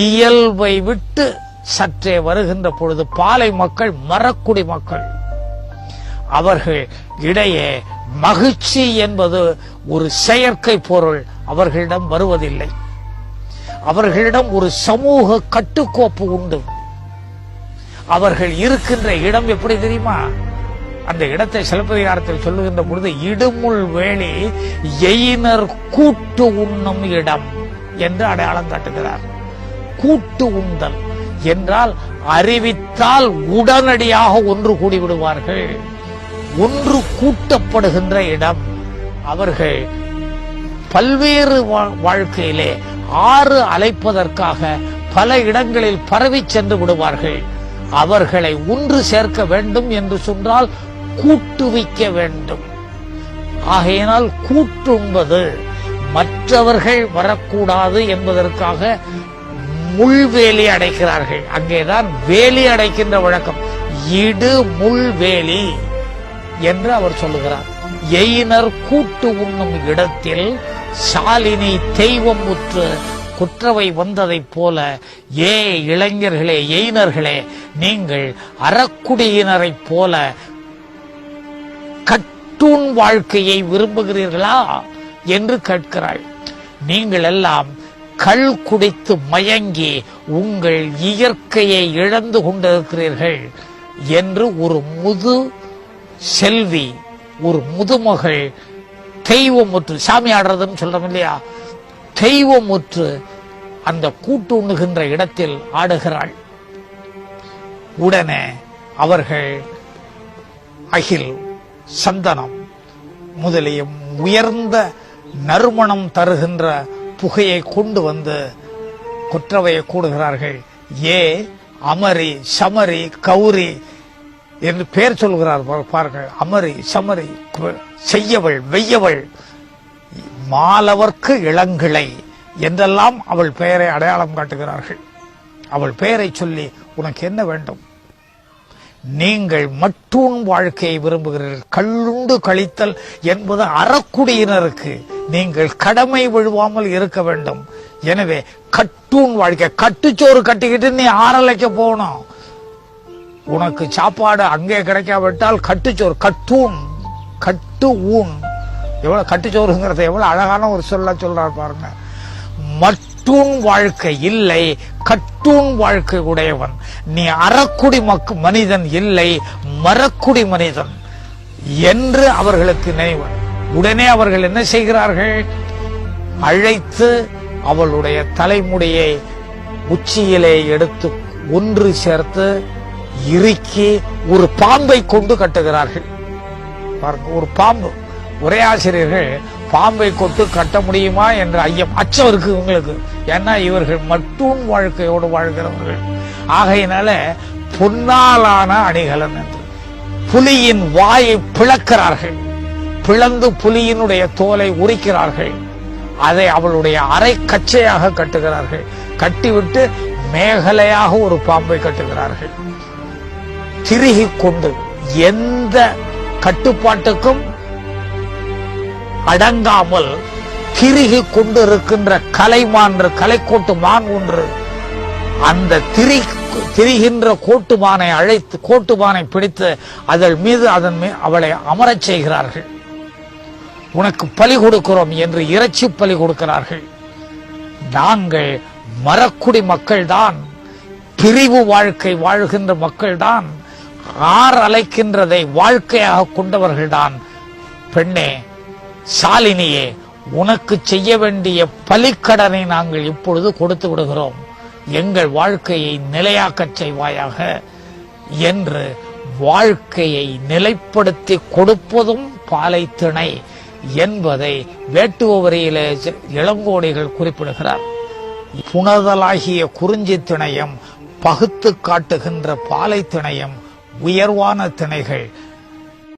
இயல்பை விட்டு சற்றே வருகின்ற பொழுது பாலை மக்கள், மரக்குடி மக்கள், அவர்கள் இடையே மகிழ்ச்சி என்பது ஒரு செயற்கை பொருள் அவர்களிடம் வருவதில்லை. அவர்களிடம் ஒரு சமூக கட்டுக்கோப்பு உண்டு. அவர்கள் இருக்கின்ற இடம் எப்படி தெரியுமா? அந்த இடத்தை சிலப்பதிகாரத்தில் சொல்லுகின்ற பொழுது இடுமுள் வேலி எயினர் கூட்டு உண்ணும் இடம் என்று அடையாளம் காட்டுகிறார். கூட்டு உண்டல் என்றால் அறிவித்தால் உடனடியாக ஒன்று கூடிவிடுவார்கள். ஒன்று கூட்டப்படுகின்ற இடம். அவர்கள் பல்வேறு வாழ்க்கையிலே ஆறு அலைப்பதற்காக பல இடங்களில் பரவி சென்று விடுவார்கள். அவர்களை ஒன்று சேர்க்க வேண்டும் என்று சொன்னால் கூட்டுவிக்க வேண்டும். ஆகையினால் கூட்டுண்பது மற்றவர்கள் வரக்கூடாது என்பதற்காக முள்வேலி அடைக்கிறார்கள். அங்கேதான் வேலி அடைக்கின்ற வழக்கம். இடு முள்வேலி என்று அவர் சொல்லுகிறார். எயினர் கூட்டு உண்ணும் இடத்தில் சாலினி தெய்வம் உற்று குற்றவை வந்ததைப் போல, ஏ இளைஞர்களே, எயினர்களே, நீங்கள் அறக்குடியினரைப் போல கட்டூன் வாழ்க்கையை விரும்புகிறீர்களா என்று கேட்கிறாள். நீங்கள் எல்லாம் கள் குடித்து மயங்கி உங்கள் இயற்கையை இழந்து கொண்டிருக்கிறீர்கள் என்று ஒரு முது செல்வி, ஒரு முதுமகள் தெய்வமுற்று, சாமி ஆடுறதுன்னு சொல்றோம் இல்லையா, தெய்வமுற்று அந்த கூட்டு உண்ணுகின்ற இடத்தில் ஆடுகிறாள். உடனே அவர்கள் அகில், சந்தனம் முதலிய உயர்ந்த நறுமணம் தருகின்ற புகையை கொண்டு வந்து குற்றவையை கூடுகிறார்கள். ஏ அமரி, சமரி, கௌரி என்று பெயர் சொல்கிறார் பாருங்கள். அமரி, சமரி, செய்யவள், வெய்யவள், மாலவர்க்கு இளங்கிளை என்றெல்லாம் அவள் பெயரை அடையாளம் காட்டுகிறார்கள். அவள் பெயரை சொல்லி, உனக்கு என்ன வேண்டும்? நீங்கள் மற்றூன் வாழ்க்கையை விரும்புகிறீர்கள். கள்ளுண்டு கழித்தல் என்பது அறக்குடியினருக்கு. நீங்கள் கடமை விழுவாமல் இருக்க வேண்டும். எனவே கட்டூன் வாழ்க்கை, கட்டுச்சோறு கட்டிக்கிட்டு நீ ஆறலைக்க போகணும். உனக்கு சாப்பாடு அங்கே கிடைக்காவிட்டால் கட்டுச்சோறு, கட்டூன், கட்டு ஊன், எவ்வளவு கட்டுச்சோறுங்கிறத எவ்வளவு அழகான ஒரு சொல்ல சொல்றார் பாருங்க. மற்றூன் வாழ்க்கை இல்லை, கட்டூன் வாழ்க்கை உடையவன் நீ. அறக்குடி மனிதன் இல்லை, மரக்குடி மனிதன் என்று அவர்களுக்கு நினைவு. உடனே அவர்கள் என்ன செய்கிறார்கள்? அழைத்து அவளுடைய தலைமுடியை உச்சியிலே எடுத்து ஒன்று சேர்த்து இறுக்கி ஒரு பாம்பை கொண்டு கட்டுகிறார்கள். ஒரு பாம்பு. ஒரே ஆசிரியர்கள் பாம்பை கொண்டு கட்ட முடியுமா என்ற அச்சம் இருக்கு உங்களுக்கு. ஏன்னா இவர்கள் மற்றூன் வாழ்க்கையோடு வாழ்கிறவர்கள். ஆகையினால பொன்னாலான அணிகலன் என்று புலியின் வாயை பிளக்கிறார்கள். பிளந்து புலியினுடைய தோலை உரிக்கிறார்கள். அதை அவளுடைய அரை கச்சையாக கட்டுகிறார்கள். கட்டிவிட்டு மேகலையாக ஒரு பாம்பை கட்டுகிறார்கள். திருகி கொண்டு எந்த கட்டுப்பாட்டுக்கும் அடங்காமல் திருகி கொண்டு இருக்கின்ற கலைமான், கலைக்கோட்டு மான் ஒன்று, அந்த திரிகின்ற கோட்டுமானை அழைத்து, கோட்டுமானை பிடித்து அதன் மீது அவளை அமரச் செய்கிறார்கள். உனக்கு பலி கொடுக்கிறோம் என்று இறைச்சி பலி கொடுக்கிறார்கள். நாங்கள் மரக்குடி மக்கள்தான், பிரிவு வாழ்க்கை வாழ்கின்ற மக்கள்தான், ஆர் அலைக்கின்றதை வாழ்க்கையாக கொண்டவர்கள்தான். பெண்ணே, சாலினியே, உனக்கு செய்ய வேண்டிய பலிக்கடனை நாங்கள் இப்பொழுது கொடுத்து விடுகிறோம். எங்கள் வாழ்க்கையை நிலையாக்கச் செய்வாயாக என்று வாழ்க்கையை நிலைப்படுத்தி கொடுப்பதும் பாலை திணை என்பதை வேட்டுவ வரியிலே இளங்கோடிகள் குறிப்பிடுகிறார். புனதலாகிய குறிஞ்சி திணையம், பகுத்து காட்டுகின்ற பாலை திணையம் உயர்வான திணைகள்.